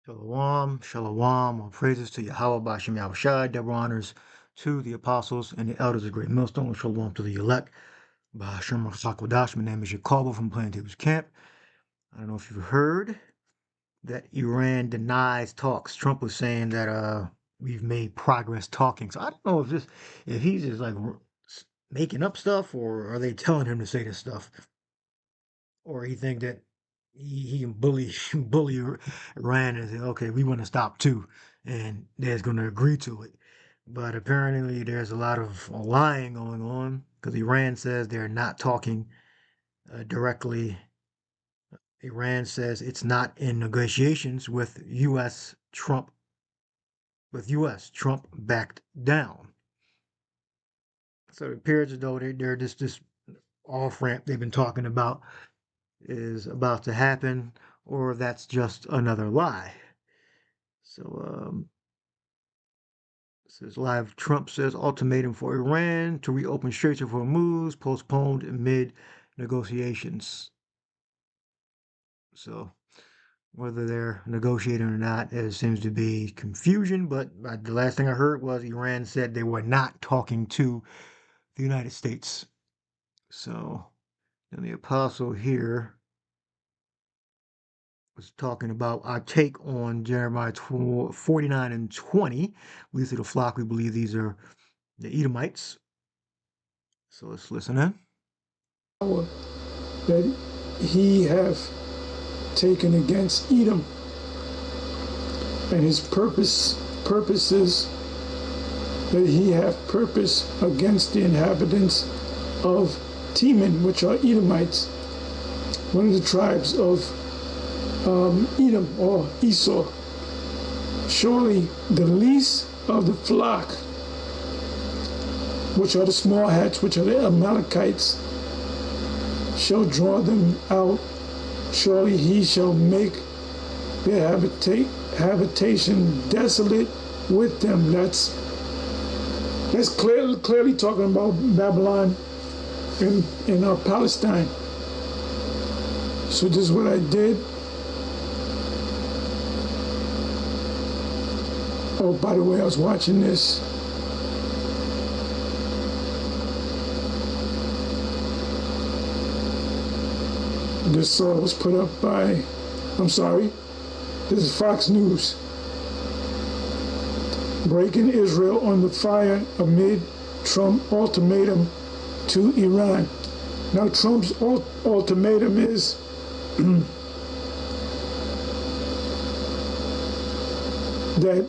Shalom, shalom, all praises to Yahweh Bashem Yahushai, double honors to the apostles and the elders of Great Millstone, shalom to the elect. Bashem Chakodash, my name is Jacobo from Plaintables Camp. I don't know if you've heard that Iran denies talks. Trump was saying that we've made progress talking. So I don't know if he's just like making up stuff, or are they telling him to say this stuff, or he think that he can bully Iran and say, okay, we want to stop too, and they're going to agree to it. But apparently, there's a lot of lying going on because Iran says they're not talking directly. Iran says it's not in negotiations with U.S. Trump. Trump backed down. So it appears as though they're this off ramp they've been talking about is about to happen, or that's just another lie. So, says live, Trump says ultimatum for Iran to reopen Straits of Hormuz postponed amid negotiations. So, whether they're negotiating or not, there seems to be confusion, but the last thing I heard was Iran said they were not talking to the United States. So, then the apostle here was talking about our take on Jeremiah 49 and 20. Least of the flock, we believe these are the Edomites. So let's listen in. That he have taken against Edom, and his purposes that he have purpose against the inhabitants of Teman, which are Edomites, one of the tribes of Edom or Esau. Surely the least of the flock, which are the small hats, which are the Amalekites, shall draw them out. Surely he shall make their habitation desolate with them. That's clearly talking about Babylon in Palestine. So this is what I did. Oh, by the way, I was watching this. This was put up by, this is Fox News. Breaking Israel on the fire amid Trump ultimatum to Iran. Now Trump's ultimatum is that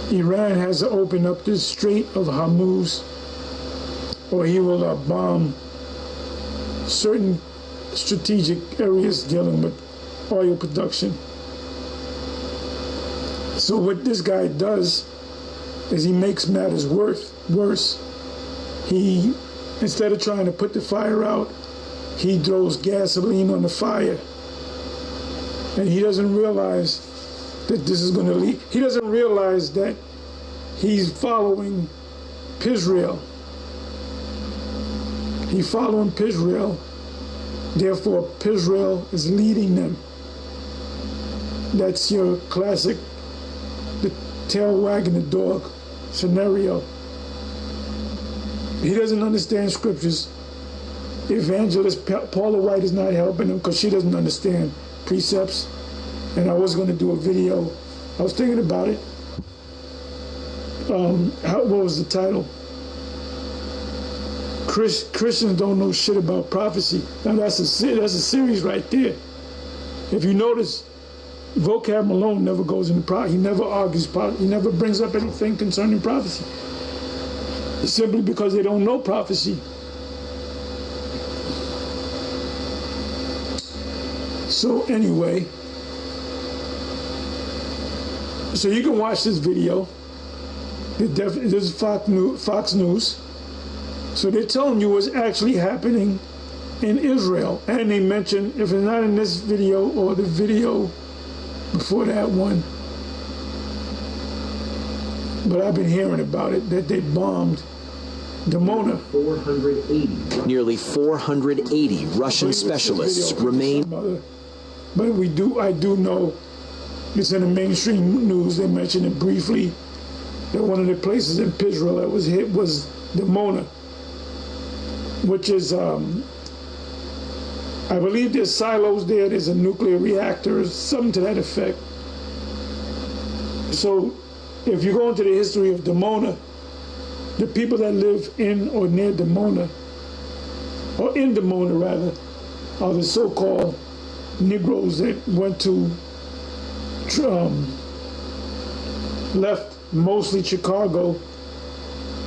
Iran has to open up this Strait of Hormuz, or he will bomb certain strategic areas dealing with oil production. So what this guy does is he makes matters worse. He, instead of trying to put the fire out, he throws gasoline on the fire. And he doesn't realize that this is going to lead. He doesn't realize that he's following Israel. He's following Israel. Therefore, Israel is leading them. That's your classic, the tail wagging the dog scenario. He doesn't understand scriptures. Evangelist Paula White is not helping him because she doesn't understand precepts. And I was going to do a video. I was thinking about it. What was the title? Christians don't know shit about prophecy. Now that's a series right there. If you notice, Vocab Malone never goes into prophecy. He never argues prophecy. He never brings up anything concerning prophecy. It's simply because they don't know prophecy. So anyway, so you can watch this video. This is Fox News. So they're telling you what's actually happening in Israel. And they mention, if it's not in this video or the video before that one, but I've been hearing about it, that they bombed Dimona. Nearly 480 Russian specialists remain. But I do know, it's in the mainstream news, they mentioned it briefly, that one of the places in Israel that was hit was Dimona, which is, I believe there's silos there, there's a nuclear reactor, something to that effect. So if you go into the history of Dimona, the people that live in or near Dimona, or in Dimona rather, are the so-called Negroes that went to, left mostly Chicago,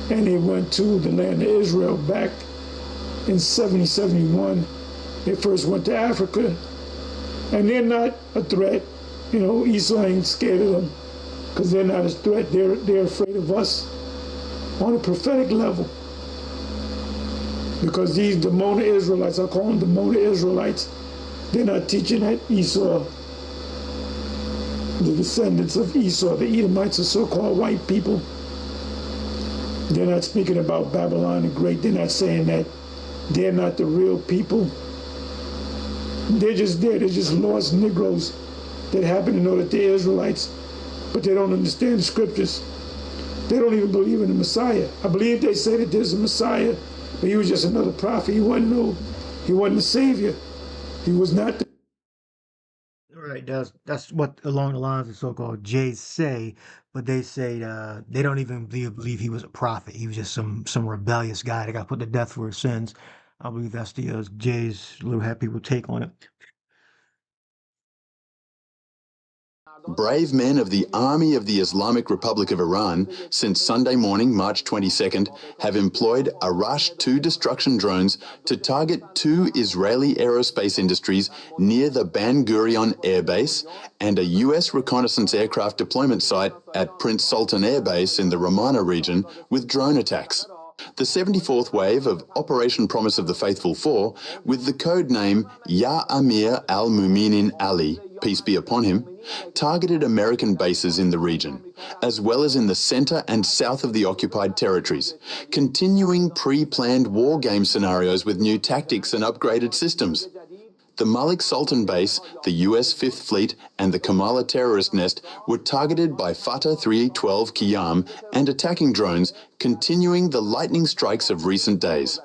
and they went to the land of Israel back in 70-71. They first went to Africa, and they're not a threat. You know, Esau ain't scared of them, because they're not a threat. They're afraid of us on a prophetic level. Because these Dimona Israelites, I call them Dimona Israelites, they're not teaching that Esau, the descendants of Esau, the Edomites, are so-called white people. They're not speaking about Babylon the Great. They're not saying that they're not the real people. They're just there. They're just lost Negroes that happen to know that they're Israelites, but they don't understand the scriptures. They don't even believe in the Messiah. I believe they say that there's a Messiah, but he was just another prophet. He wasn't the Savior. He was not the... Right, that's what along the lines of so-called Jays say, but they say they don't even believe he was a prophet. He was just some rebellious guy that got put to death for his sins. I believe that's the Jay's little happy people take on it. Brave men of the Army of the Islamic Republic of Iran, since Sunday morning, March 22nd, have employed Arash-2 destruction drones to target two Israeli aerospace industries near the Ben Gurion Air Base and a U.S. reconnaissance aircraft deployment site at Prince Sultan Air Base in the Ramana region with drone attacks. The 74th wave of Operation Promise of the Faithful Four, with the code name Ya Amir al-Muminin Ali, peace be upon him, targeted American bases in the region, as well as in the center and south of the occupied territories, continuing pre-planned war game scenarios with new tactics and upgraded systems. The Malik Sultan base, the US 5th Fleet, and the Kamala terrorist nest were targeted by Fatah 312 Qiyam and attacking drones, continuing the lightning strikes of recent days.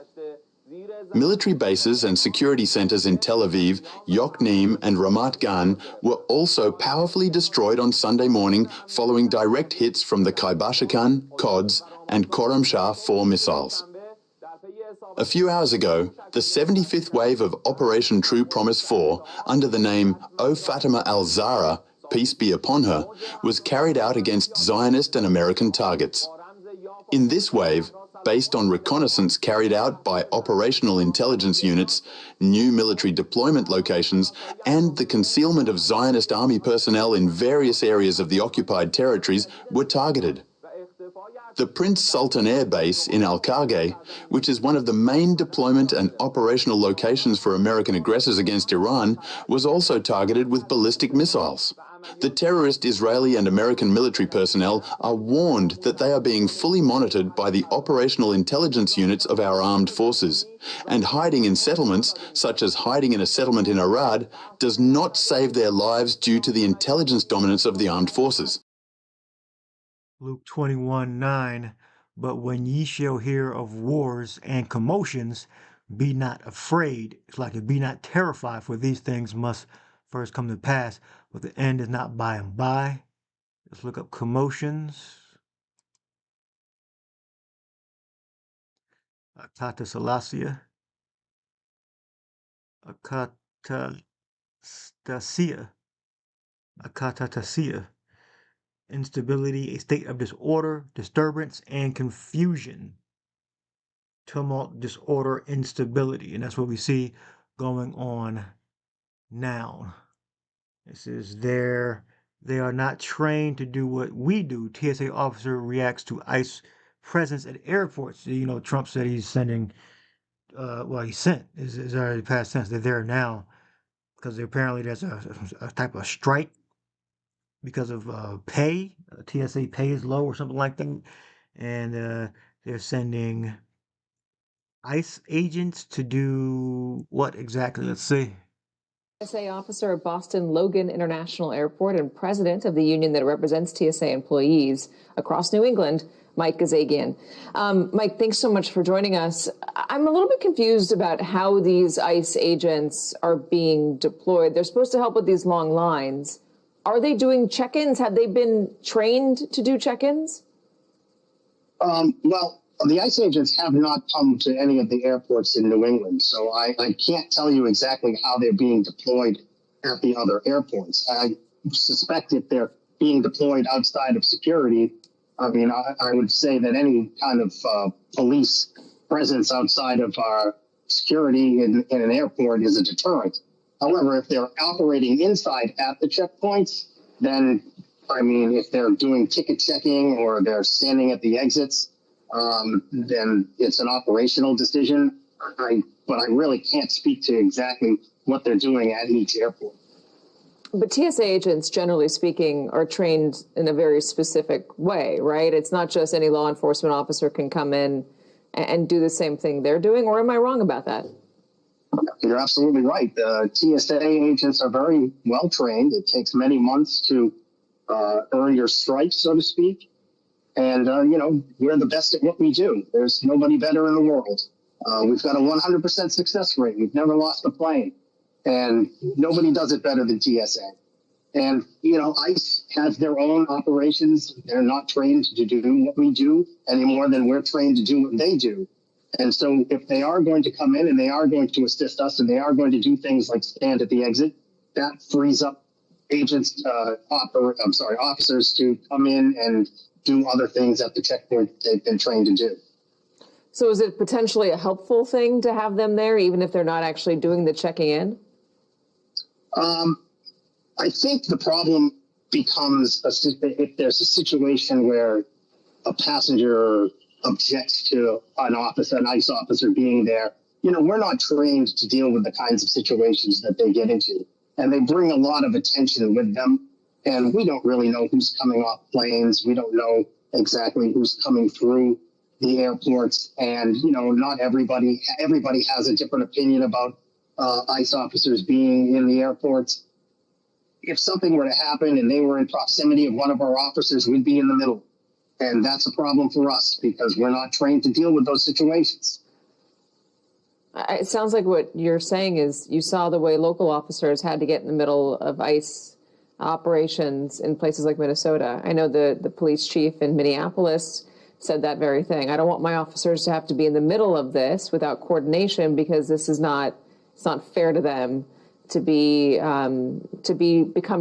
Military bases and security centers in Tel Aviv, Yokneam, and Ramat Gan were also powerfully destroyed on Sunday morning following direct hits from the Kaibashakan, Qods, and Khorram Shah 4 missiles. A few hours ago, the 75th wave of Operation True Promise 4, under the name O Fatima al-Zahra, peace be upon her, was carried out against Zionist and American targets. In this wave, based on reconnaissance carried out by operational intelligence units, new military deployment locations, and the concealment of Zionist army personnel in various areas of the occupied territories were targeted. The Prince Sultan Air Base in Al-Khargeh, which is one of the main deployment and operational locations for American aggressors against Iran, was also targeted with ballistic missiles. The terrorist Israeli and American military personnel are warned that they are being fully monitored by the operational intelligence units of our armed forces, and hiding in settlements, such as hiding in a settlement in Arad, does not save their lives due to the intelligence dominance of the armed forces. Luke 21:9, but when ye shall hear of wars and commotions, be not afraid. It's like be not terrified, for these things must first come to pass, but the end is not by and by. Let's look up commotions. Akatasalassia. Akatastasia. Akatatasia. Instability, a state of disorder, disturbance, and confusion. Tumult, disorder, instability. And that's what we see going on now. This is they are not trained to do what we do. TSA officer reacts to ICE presence at airports. You know, Trump said he's sending, he sent, is already past tense. They're there now because apparently there's a type of strike because of pay. TSA pay is low or something like that. And they're sending ICE agents to do what exactly? Let's see. TSA officer at Boston Logan International Airport and president of the union that represents TSA employees across New England, Mike Gazagian. Mike, thanks so much for joining us. I'm a little bit confused about how these ICE agents are being deployed. They're supposed to help with these long lines. Are they doing check-ins? Have they been trained to do check-ins? Well, the ICE agents have not come to any of the airports in New England, so I can't tell you exactly how they're being deployed at the other airports. I suspect if they're being deployed outside of security, I mean, I would say that any kind of police presence outside of our security in an airport is a deterrent. However, if they're operating inside at the checkpoints, then, I mean, if they're doing ticket checking or they're standing at the exits, then it's an operational decision. But I really can't speak to exactly what they're doing at each airport. But TSA agents, generally speaking, are trained in a very specific way, right? It's not just any law enforcement officer can come in and do the same thing they're doing, or am I wrong about that? You're absolutely right. The TSA agents are very well trained. It takes many months to earn your stripes, so to speak. And, you know, we're the best at what we do. There's nobody better in the world. We've got a 100% success rate. We've never lost a plane. And nobody does it better than TSA. And, you know, ICE has their own operations. They're not trained to do what we do any more than we're trained to do what they do. And so if they are going to come in and they are going to assist us and they are going to do things like stand at the exit, that frees up agents, officers to come in and do other things at the checkpoint they've been trained to do. So is it potentially a helpful thing to have them there, even if they're not actually doing the checking in? I think the problem becomes if there's a situation where a passenger objects to an ICE officer being there. You know, we're not trained to deal with the kinds of situations that they get into. And they bring a lot of attention with them. And we don't really know who's coming off planes. We don't know exactly who's coming through the airports. And, you know, not everybody has a different opinion about ICE officers being in the airports. If something were to happen and they were in proximity of one of our officers, we'd be in the middle. And that's a problem for us because we're not trained to deal with those situations. It sounds like what you're saying is you saw the way local officers had to get in the middle of ICE operations in places like Minnesota. I know the police chief in Minneapolis said that very thing. I don't want my officers to have to be in the middle of this without coordination because it's not fair to them to become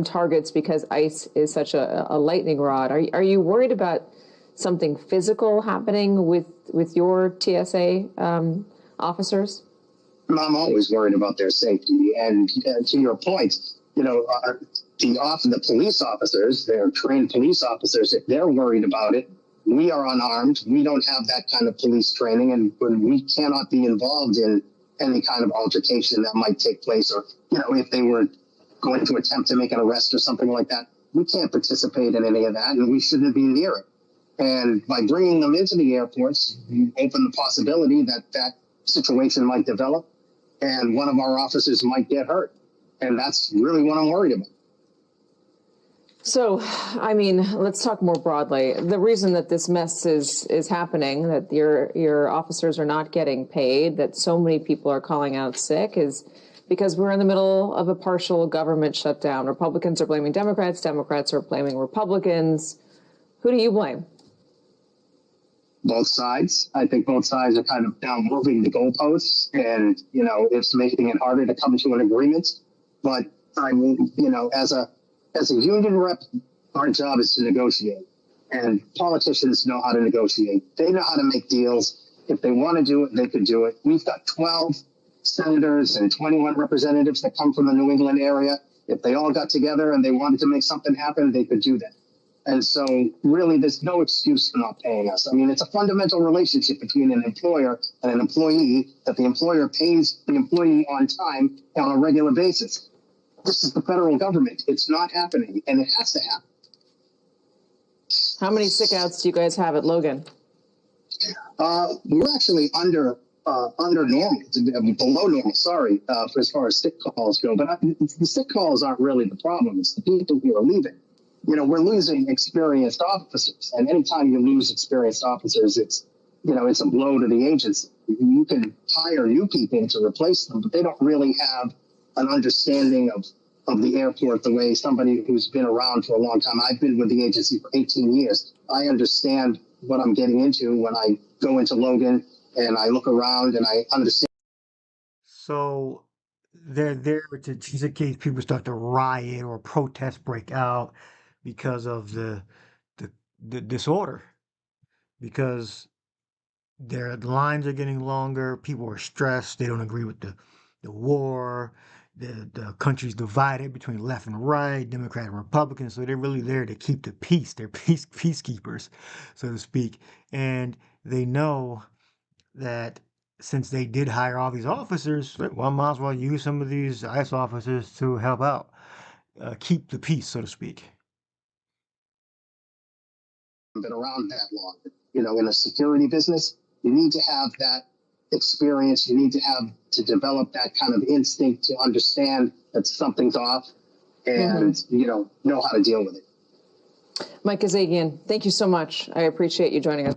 targets because ICE is such a lightning rod. Are you worried about something physical happening with your TSA officers? I'm always worried about their safety. And to your point, you know, the police officers, they're trained police officers. If they're worried about it, we are unarmed. We don't have that kind of police training, and we cannot be involved in any kind of altercation that might take place. Or, you know, if they were going to attempt to make an arrest or something like that, we can't participate in any of that, and we shouldn't be near it. And by bringing them into the airports, you open the possibility that that situation might develop and one of our officers might get hurt. And that's really what I'm worried about. So, I mean, let's talk more broadly. The reason that this mess is happening, that your officers are not getting paid, that so many people are calling out sick is because we're in the middle of a partial government shutdown. Republicans are blaming Democrats. Democrats are blaming Republicans. Who do you blame? Both sides. I think both sides are kind of now moving the goalposts, and, you know, it's making it harder to come to an agreement. But I mean, you know, as a union rep, our job is to negotiate, and politicians know how to negotiate. They know how to make deals. If they want to do it, they could do it. We've got 12 senators and 21 representatives that come from the New England area. If they all got together and they wanted to make something happen, they could do that. And so really, there's no excuse for not paying us. I mean, it's a fundamental relationship between an employer and an employee that the employer pays the employee on time on a regular basis. This is the federal government. It's not happening, and it has to happen. How many sick outs do you guys have at Logan? We're actually under under normal, below normal, sorry, for as far as sick calls go. But the sick calls aren't really the problem. It's the people who are leaving. You know, we're losing experienced officers. And anytime you lose experienced officers, it's a blow to the agency. You can hire new people to replace them, but they don't really have an understanding of the airport the way somebody who's been around for a long time. I've been with the agency for 18 years. I understand what I'm getting into when I go into Logan and I look around and I understand. So they're there to, just in case people start to riot or protest break out because of the disorder, because their lines are getting longer, people are stressed, they don't agree with the war, the country's divided between left and right, Democrat and Republican, so they're really there to keep the peace. They're peacekeepers, so to speak. And they know that since they did hire all these officers, well, might as well use some of these ICE officers to help out, keep the peace, so to speak. Been around that long. You know, in a security business, you need to have that experience. You need to develop that kind of instinct to understand that something's off and, know how to deal with it. Mike Gazagian, thank you so much. I appreciate you joining us.